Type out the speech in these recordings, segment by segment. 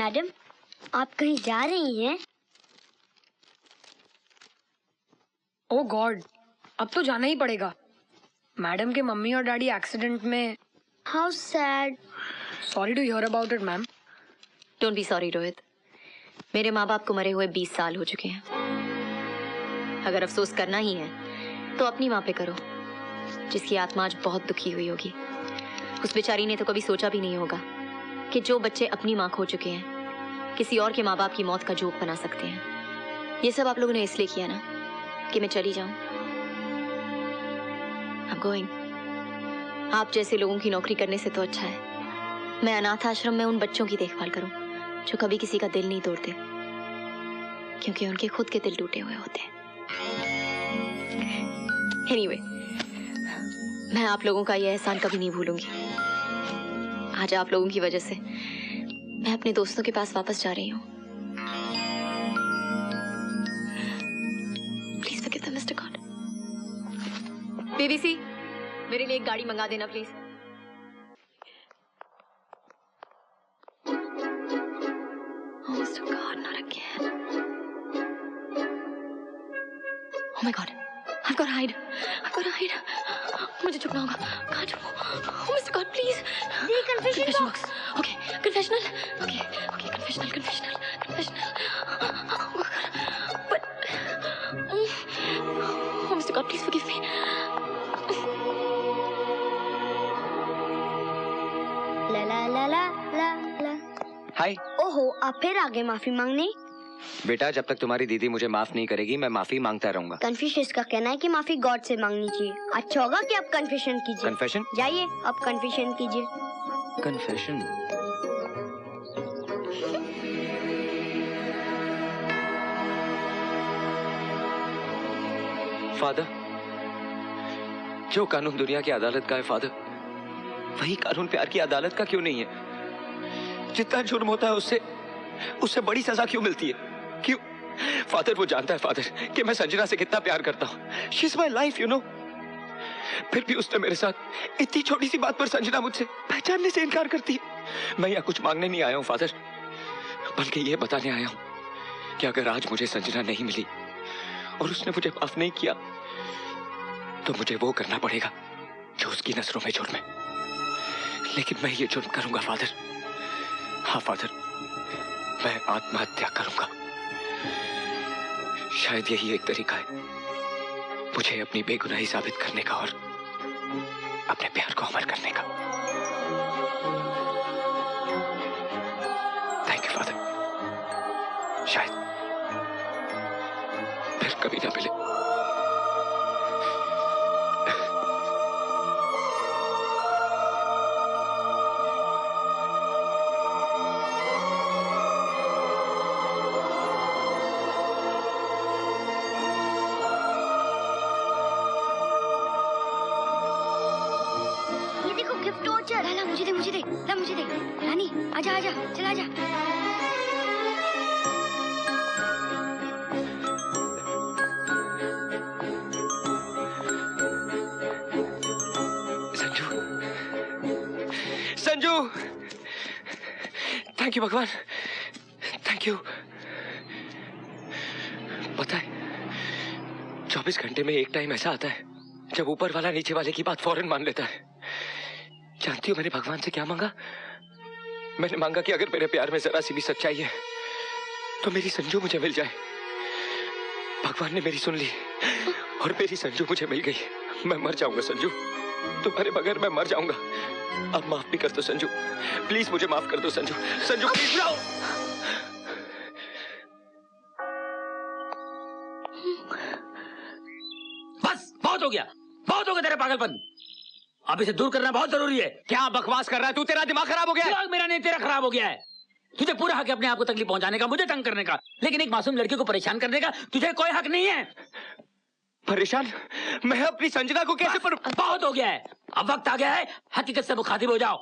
Madam, आप कहीं जा रही हैं? ओह गॉड, अब तो जाना ही पड़ेगा। मैडम के मम्मी और डैडी एक्सीडेंट में। How sad. Sorry to hear about it ma'am. Don't be sorry Rohit, मेरे माँ बाप को मरे हुए 20 साल हो चुके हैं। अगर अफसोस करना ही है तो अपनी माँ पे करो, जिसकी आत्मा आज बहुत दुखी हुई होगी। उस बेचारी ने तो कभी सोचा भी नहीं होगा कि जो बच्चे अपनी माँ खो चुके हैं किसी और के माँ बाप की मौत का जोक बना सकते हैं। ये सब आप लोगों ने इसलिए किया ना कि मैं चली जाऊं। I'm going। आप जैसे लोगों की नौकरी करने से तो अच्छा है मैं अनाथ आश्रम में उन बच्चों की देखभाल करूं जो कभी किसी का दिल नहीं तोड़ते, क्योंकि उनके खुद के दिल टूटे हुए होते हैं। Anyway, मैं आप लोगों का यह एहसान कभी नहीं भूलूंगी। आज आप लोगों की वजह से मैं अपने दोस्तों के पास वापस जा रही हूँ। Please forgive them, Mr. God। BBC, मेरे लिए एक गाड़ी मंगा देना please. Oh, Mr. God, not again। Oh my God, I've got to hide। I've got to hide। मुझे छुपना होगा। कहाँ छुपूं? Oh, Mr. God, please। The confession box। Okay, confessional। Okay, confessional। But, oh, Mr. God, please forgive me। ला ला ला ला ला ला। हाय। ओहो, आप फिर आ गए माफी मांगने? बेटा, जब तक तुम्हारी दीदी मुझे माफ नहीं करेगी मैं माफी मांगता रहूंगा। कन्फ्यूशियस का कहना है कि माफी गॉड से मांगनी चाहिए। अच्छा होगा कि आप कन्फेशन कीजिए। कन्फेशन? जाइए, आप कन्फेशन कीजिए। कन्फेशन? फादर, जो कानून दुनिया की अदालत का है फादर, वही कानून प्यार की अदालत का क्यों नहीं है? जितना जुर्म होता है उससे बड़ी सजा क्यों मिलती है? क्यों? फादर, वो जानता है फादर कि मैं संजना से कितना प्यार करता हूँ। She is my life, you know. फिर भी उसने मेरे साथ इतनी छोटी सी बात पर संजना मुझसे पहचानने से इनकार करती है। मैं यहाँ कुछ मांगने नहीं आया हूँ फादर, बल्कि ये बताने आया हूँ कि अगर आज मुझे संजना नहीं मिली और उसने मुझे माफ नहीं किया तो मुझे वो करना पड़ेगा जो उसकी नजरों में जुर्म है। लेकिन मैं ये जुर्म करूंगा फादर। हाँ फादर, मैं आत्महत्या करूंगा। शायद यही एक तरीका है मुझे अपनी बेगुनाही साबित करने का और अपने प्यार को अमर करने का। Thank you father. शायद फिर कभी ना मिले। मुझे दे रानी, आजा चल आजा। संजू, थैंक यू भगवान, थैंक यू। पता है 24 घंटे में एक टाइम ऐसा आता है जब ऊपर वाला नीचे वाले की बात फौरन मान लेता है। जानती हो मैंने भगवान से क्या मांगा? मैंने मांगा कि अगर मेरे प्यार में जरा सी भी सच्चाई है तो मेरी संजू मुझे मिल जाए। भगवान ने मेरी सुन ली और मेरी संजू मुझे मिल गई। मैं मर जाऊंगा संजू, तुम्हारे बगैर मैं मर जाऊंगा। अब माफ भी कर दो संजू, प्लीज मुझे माफ कर दो संजू। संजू प्लीज। बस बहुत हो गया तेरा पागलपन। अब इसे दूर करना बहुत जरूरी है। क्या बकवास कर रहा है तू? तेरा दिमाग खराब हो गया है? दिमाग मेरा नहीं, तेरा खराब हो गया है। तुझे पूरा हक है अपने आप को तकलीफ पहुंचाने का, मुझे तंग करने का, लेकिन एक मासूम लड़की को परेशान करने का तुझे कोई हक नहीं है। परेशान? मैं अपनी संजना को कैसे बहुत हो गया है, अब वक्त आ गया है हकीकत से मुखातिब हो जाओ।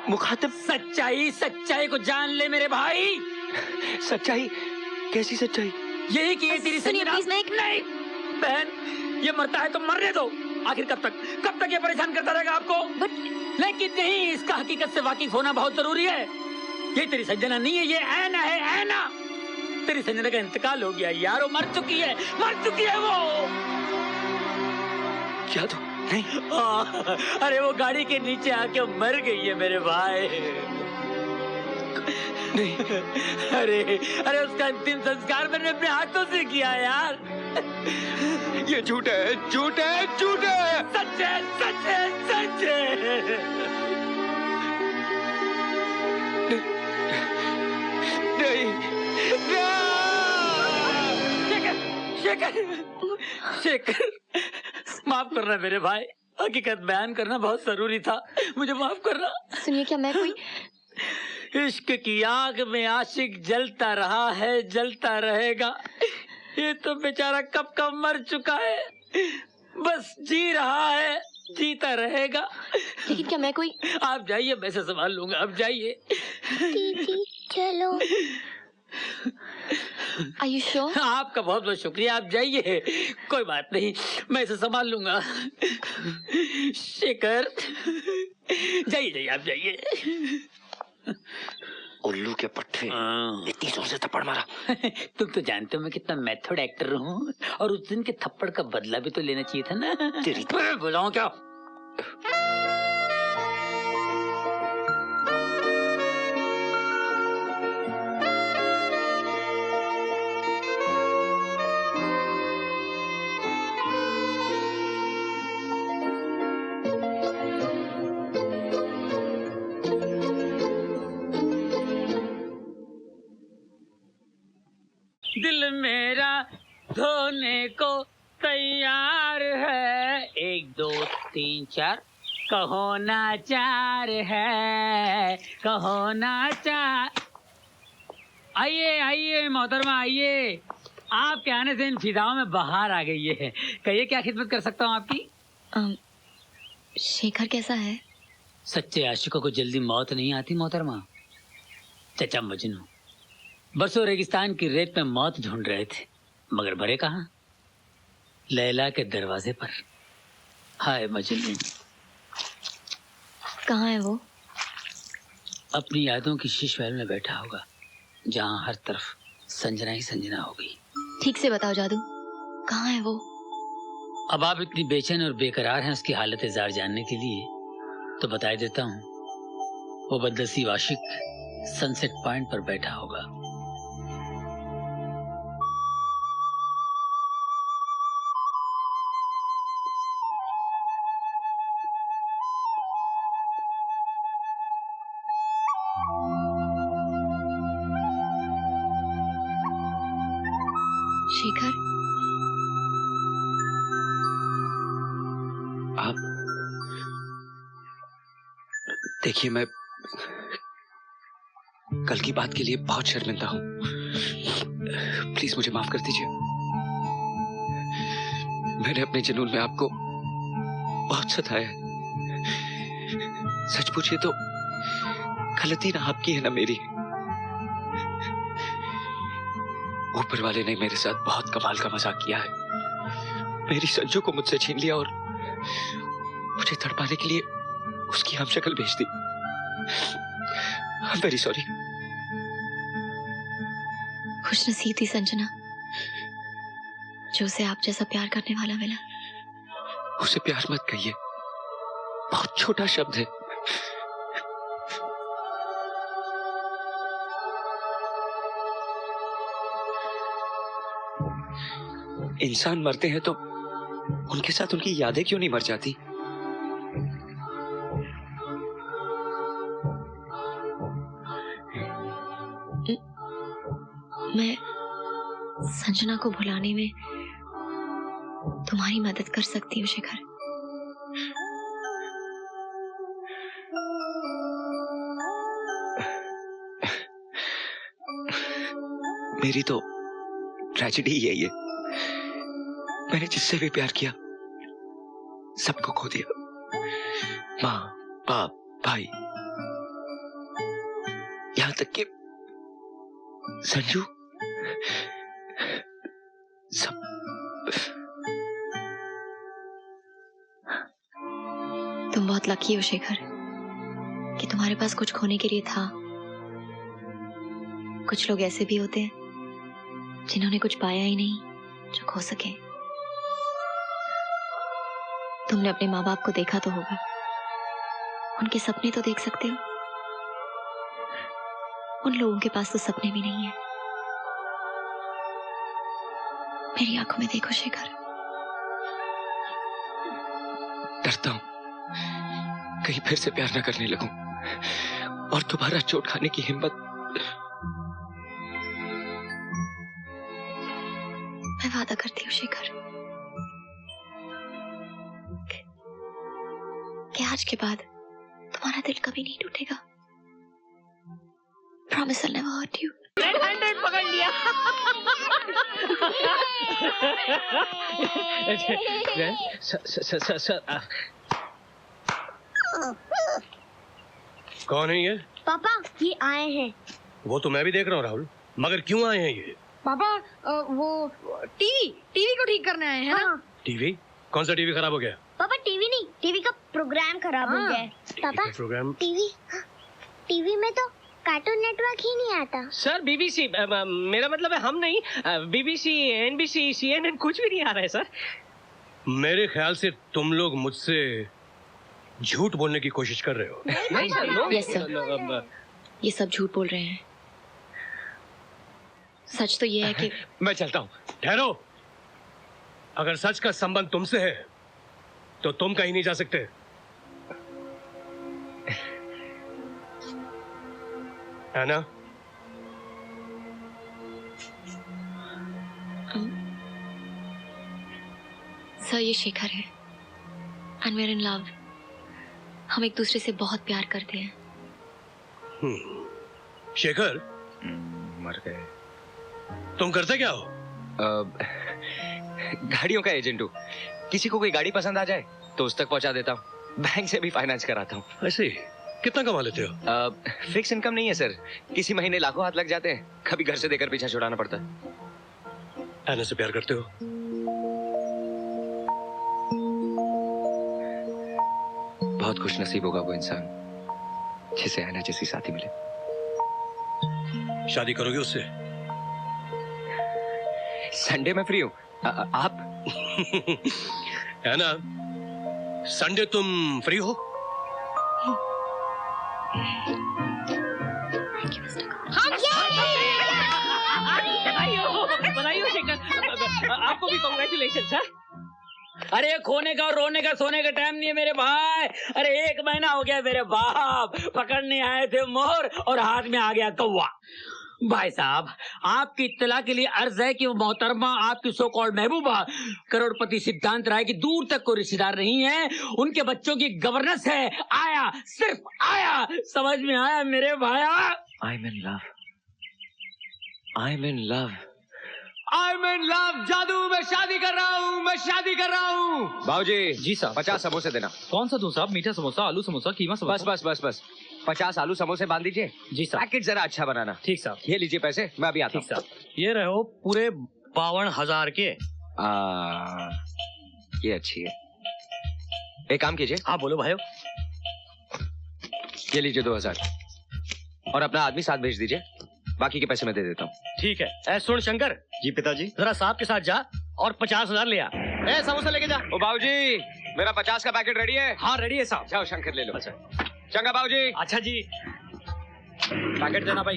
मुखातिब? सच्चाई को जान ले मेरे भाई। सच्चाई? कैसी सच्चाई? यही कि ये तेरी संजना। नहीं बहन, ये मरता है तो मरने दो। आखिर कब तक ये परेशान करता रहेगा आपको? लेकिन नहीं, इसका हकीकत से वाकिफ होना बहुत जरूरी है। ये तेरी संजना नहीं है, ये ऐना है, ऐना। तेरी संजना का इंतकाल हो गया यार, वो मर चुकी है वो। क्या तो नहीं? अरे वो गाड़ी के नीचे आके मर गई है मेरे भाई। नहीं। अरे उसका अंतिम संस्कार मैंने अपने हाथों से किया यार। ये झूठ है, झूठ है, झूठ है। सच है, सच है, सच है। नहीं, शेखर, माफ करना मेरे भाई, हकीकत बयान करना बहुत जरूरी था, मुझे माफ करना। सुनिए, क्या मैं कोई इश्क की आग में आशिक जलता रहा है, जलता रहेगा। ये तो बेचारा कब का मर चुका है, बस जी रहा है, जीता रहेगा। लेकिन क्या मैं कोई आप जाइए, मैं से संभाल लूंगा, आप जाइए। दीदी चलो। Are you sure? आपका बहुत बहुत शुक्रिया, आप जाइए, कोई बात नहीं, मैं इसे संभाल लूंगा। शेखर, जाइए जाइए, आप जाइए। उल्लू के पट्टे, इतनी जोर से थप्पड़ मारा। तुम तो जानते हो मैं कितना मेथड एक्टर हूँ, और उस दिन के थप्पड़ का बदला भी तो लेना चाहिए था ना। तेरी बुलाऊं क्या? दिल मेरा धोने को तैयार है, 1 2 3 4, कहो ना चार है, कहो ना चार। आइए आइए मोहतरमा, आइए, आपके आने से इन फिजाओं में बहार आ गई है। कहिए क्या खिदमत कर सकता हूँ आपकी? शेखर कैसा है? सच्चे आशिकों को जल्दी मौत नहीं आती मोहतरमा। चचा मजनू बरसों रेगिस्तान की रेत में मौत ढूंढ रहे थे, मगर भरे कहाँ? लैला के दरवाजे पर। हाय मजनू। कहाँ है वो? अपनी यादों की शीश महल में बैठा होगा, जहाँ हर तरफ संजना ही संजना होगी। ठीक से बताओ जादू, कहाँ है वो? अब आप इतनी बेचैन और बेकरार हैं उसकी हालत जार जानने के लिए, तो बता देता हूँ, वो बदनसीब आशिक सनसेट पॉइंट पर बैठा होगा। शेखर, आप देखिए, मैं कल की बात के लिए बहुत शर्मिंदा हूं। प्लीज मुझे माफ कर दीजिए। मैंने अपने जुनून में आपको बहुत सताया है। सच पूछिए तो गलती ना आपकी है ना मेरी। ऊपर वाले ने मेरे साथ बहुत कमाल का मजाक किया है। मेरी संजू को मुझसे छीन लिया और मुझे तड़पाने के लिए उसकी हम शक्ल भेज दी। I'm very sorry। खुश नसीब थी संजना जो उसे आप जैसा प्यार करने वाला मिला। उसे प्यार मत कहिए, बहुत छोटा शब्द है। इंसान मरते हैं तो उनके साथ उनकी यादें क्यों नहीं मर जाती? मैं संजना को भुलाने में तुम्हारी मदद कर सकती हूँ शेखर। मेरी तो ट्रेजेडी ही है ये। मैंने जिससे भी प्यार किया सबको खो दिया। माँ, बाप, भाई, यहां तक कि संजू, सब। तुम बहुत लकी हो शेखर कि तुम्हारे पास कुछ खोने के लिए था कुछ लोग ऐसे भी होते हैं जिन्होंने कुछ पाया ही नहीं जो खो सके। तुमने अपने माँ बाप को देखा तो होगा, उनके सपने तो देख सकते हो। उन लोगों के पास तो सपने भी नहीं है। मेरी आंखों में देखो शेखर। डरता हूं कहीं फिर से प्यार न करने लगूं और दोबारा चोट खाने की हिम्मत। मैं वादा करती हूँ शेखर कि आज के बाद तुम्हारा दिल कभी नहीं टूटेगा। Promise I'll never hurt you. 100 पकड़ लिया। सर कौन है ये? पापा ये आए हैं। वो तो मैं भी देख रहा हूँ राहुल, मगर क्यों आए हैं ये? पापा वो टीवी को ठीक करने आए हैं ना? हाँ। टीवी? कौन सा टीवी खराब हो गया? पापा टीवी नहीं, टीवी का प्रोग्राम खराब हो हाँ। गया है। पापा प्रोग्राम? टीवी में तो कार्टून नेटवर्क ही नहीं आता। सर बीबीसी मेरा मतलब है हम नहीं, बीबीसी एनबीसी सीएनएन कुछ भी नहीं आ रहा है सर। मेरे ख्याल से तुम लोग मुझसे झूठ बोलने की कोशिश कर रहे हो। नहीं सर, नो, Yes, sir. ये सब झूठ बोल रहे हैं। सच तो ये है कि मैं चलता हूं। ठहरो, अगर सच का संबंध तुमसे है तो तुम कहीं नहीं जा सकते। है ना? सर ये शेखर है and we are in love. हम एक दूसरे से बहुत प्यार करते हैं। शेखर, मर गए। तुम करते क्या हो? गाड़ियों का एजेंट हूँ। किसी को कोई गाड़ी पसंद आ जाए तो उस तक पहुंचा देता हूँ। बैंक से भी फाइनेंस कराता हूँ। ऐसे ही? कितना कमा लेते हो? फिक्स इनकम नहीं है सर, किसी महीने लाखों हाथ लग जाते हैं, कभी घर से देकर पीछा छुड़ाना पड़ता है। ऐना से प्यार करते हो? बहुत खुश नसीब होगा वो इंसान जिसे ऐना जैसी साथी मिले। शादी करोगे उससे? संडे में फ्री हूँ। आप? है ना, संडे तुम फ्री हो? बताइए शेखर, आपको भी कॉन्ग्रेचुलेशन सर। अरे खोने का और रोने का सोने का टाइम नहीं है मेरे भाई। अरे 1 महीना हो गया मेरे बाप पकड़ने आए थे मोर और हाथ में आ गया कौवा। भाई साहब आपकी इत्तला के लिए अर्ज है कि वो मोहतरमा आपकी सो कॉल्ड महबूबा करोड़पति सिद्धांत राय की दूर तक कोई रिश्तेदार नहीं है, उनके बच्चों की गवर्नेंस है। आया, सिर्फ आया, समझ में आया मेरे भाया। I'm in love. I'm in love. I'm in love. जादू, मैं शादी कर रहा हूँ, मैं शादी कर रहा हूँ। बाबूजी जी साहब। 50 समोसे देना। कौन सा दूं साहब? मीठा समोसा, आलू समोसा, कीमा बस समोसा? बस बस बस 50 आलू समोसे बांध दीजिए। जी साहब। पैकेट जरा अच्छा बनाना। ठीक साहब। ये लीजिए पैसे, मैं अभी आता ठीक हूँ। साहब। ये रहो पूरे 52,000 के। ये अच्छी है। एक काम कीजिए, हाँ बोलो भाइयों। ये लीजिए 2000 और अपना आदमी साथ भेज दीजिए, बाकी के पैसे मैं दे देता हूँ। ठीक है। ए सुन शंकर, जी पिताजी। जरा साहब के साथ जा और 50,000 ले आ। ए समोसा लेके जा। ओ बाबूजी, मेरा 50 का पैकेट रेडी है। हाँ रेडी है साहब। जाओ शंकर ले लो। अच्छा। चंगा बाबूजी। अच्छा जी, पैकेट देना भाई।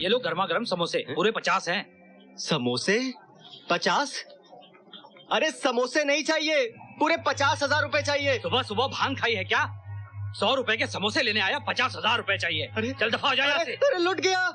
ये लो गर्मा गर्म समोसे, पूरे 50 हैं। समोसे 50? अरे समोसे नहीं चाहिए, पूरे 50,000 रुपए चाहिए। सुबह सुबह भांग खाई है क्या? 100 रुपए के समोसे लेने आया, 50,000 रुपए चाहिए। अरे चल दफा हो जा यहाँ से। अरे लुट गया।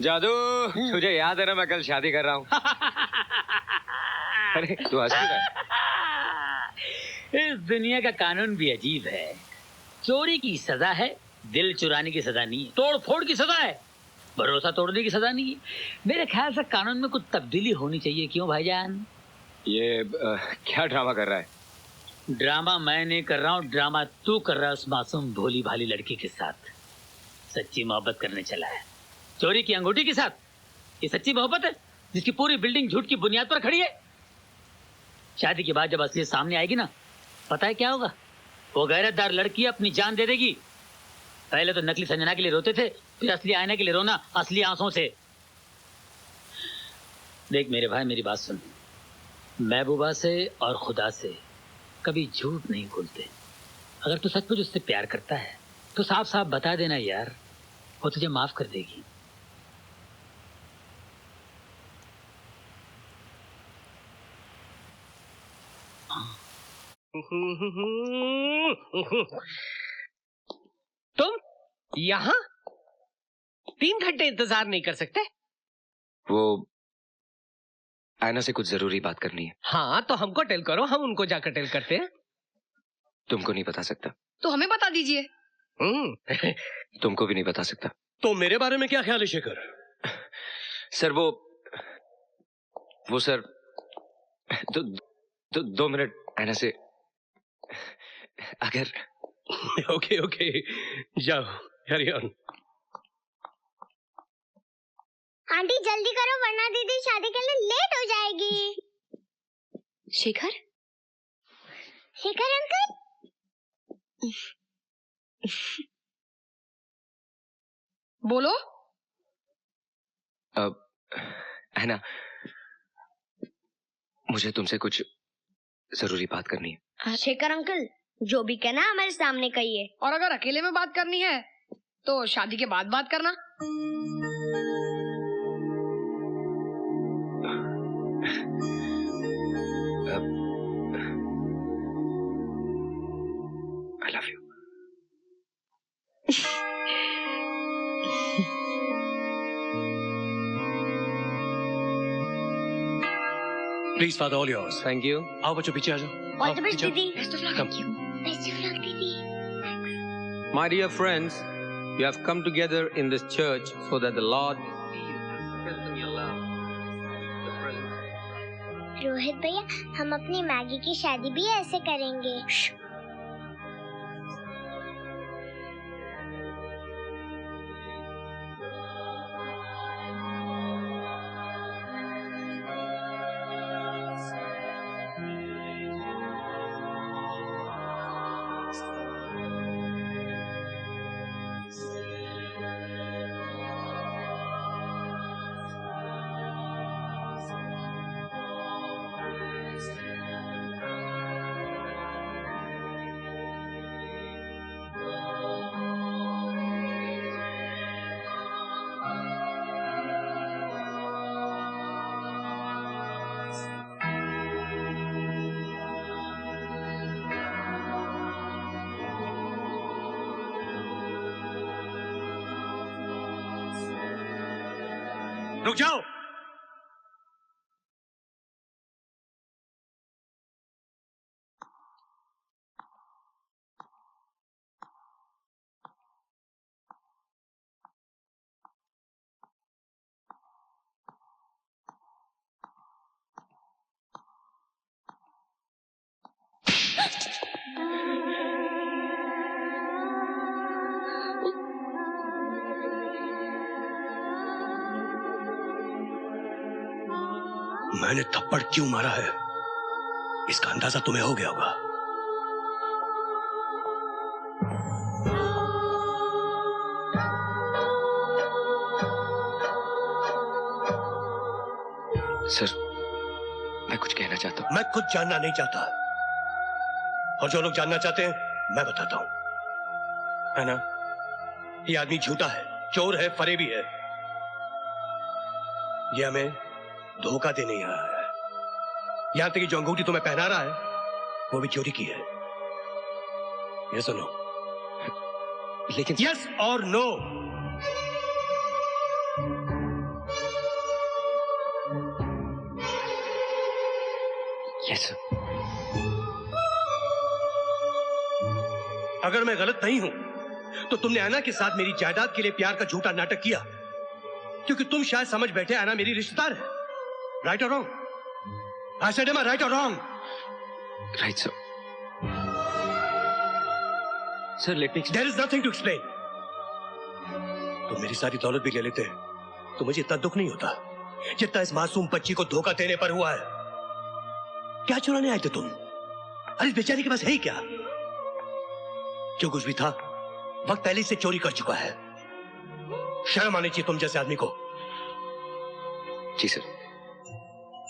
जादू, तुझे याद है ना मैं कल शादी कर रहा हूँ। अरे तू हंस क्यों रहा है? इस दुनिया का कानून भी अजीब है। चोरी की सजा है, दिल चुराने की सजा नहीं है। तोड़ फोड़ की सजा है, भरोसा तोड़ने की सजा नहीं है। मेरे ख्याल से कानून में कुछ तब्दीली होनी चाहिए। क्यों भाईजान? ये क्या ड्रामा कर रहा है? ड्रामा मैं नहीं कर रहा हूँ, ड्रामा तू कर रहा है उस मासूम भोली भाली लड़की के साथ। सच्ची मोहब्बत करने चला है चोरी की अंगूठी के साथ। ये सच्ची मोहब्बत है जिसकी पूरी बिल्डिंग झूठ की बुनियाद पर खड़ी है। शादी के बाद जब असलियत सामने आएगी ना, पता है क्या होगा? वो गैरतदार लड़की अपनी जान दे देगी। पहले तो नकली संजना के लिए रोते थे, फिर असली आईने के लिए रोना असली आंसुओं से। देख मेरे भाई, मेरी बात सुन। महबूबा से और खुदा से कभी झूठ नहीं बोलते। अगर तू सचमुच उससे प्यार करता है तो साफ साफ बता देना यार, वो तुझे माफ कर देगी। तुम यहाँ 3 घंटे इंतजार नहीं कर सकते? वो आयना से कुछ जरूरी बात करनी है। हाँ तो हमको टेल करो, हम उनको जाकर टेल करते हैं। तुमको नहीं बता सकता। तो हमें बता दीजिए। तुमको भी नहीं बता सकता। तो मेरे बारे में क्या ख्याल है शेखर? सर वो सर दो मिनट आयना से अगर ओके जाओ, कैरी ऑन। आंटी जल्दी करो वरना दीदी शादी के लिए लेट हो जाएगी। शेखर, शेखर अंकल। बोलो। अब है ना, मुझे तुमसे कुछ जरूरी बात करनी है। शेखर अंकल, जो भी कहना हमारे सामने कहिए। और अगर अकेले में बात करनी है तो शादी के बाद बात करना। I love you. Please father, all yours. Thank you. आओ बच्चों पीछे आ जाओ। ऑल द बेस्ट दीदी। Best of luck. Best of luck दीदी। My dear friends, you have come together in this church so that the Lord strengthen your love. Rohit भैया, हम अपनी Maggi की शादी भी ऐसे करेंगे। रुक जाओ। मैंने थप्पड़ क्यों मारा है इसका अंदाजा तुम्हें हो गया होगा। सर, मैं कुछ कहना चाहता हूँ। मैं कुछ जानना नहीं चाहता, और जो लोग जानना चाहते हैं मैं बताता हूं, है ना? ये आदमी झूठा है, चोर है, फरेबी है। ये हमें धोखा देने ही आया है। यहां तक कि जो अंगूठी तुम्हें पहना रहा है वो भी चोरी की है। ये सुनो, लेकिन यस और नो? यस। अगर मैं गलत नहीं हूं तो तुमने आना के साथ मेरी जायदाद के लिए प्यार का झूठा नाटक किया, क्योंकि तुम शायद समझ बैठे आना मेरी रिश्तेदार है। राइट और wrong? I said, am I right or wrong? Right, sir. Sir, let me explain. There is nothing to explain. तुम मेरी सारी दौलत भी ले लेते तो मुझे इतना दुख नहीं होता जितना इस मासूम बच्ची को धोखा देने पर हुआ है। क्या चुराने आए थे तुम? अरे इस बेचारी के पास है ही क्या? जो कुछ भी था वक्त पहले से चोरी कर चुका है। शर्म आनी चाहिए तुम जैसे आदमी को। जी सर,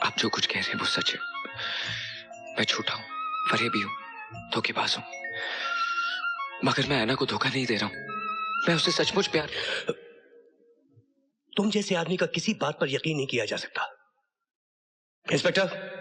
आप जो कुछ कह रहे हैं वो सच है। मैं झूठा हूं, फरेबी हूं, धोखेबाज हूं, मगर मैं ऐना को धोखा नहीं दे रहा हूं। मैं उसे सचमुच प्यार। तुम जैसे आदमी का किसी बात पर यकीन नहीं किया जा सकता। इंस्पेक्टर,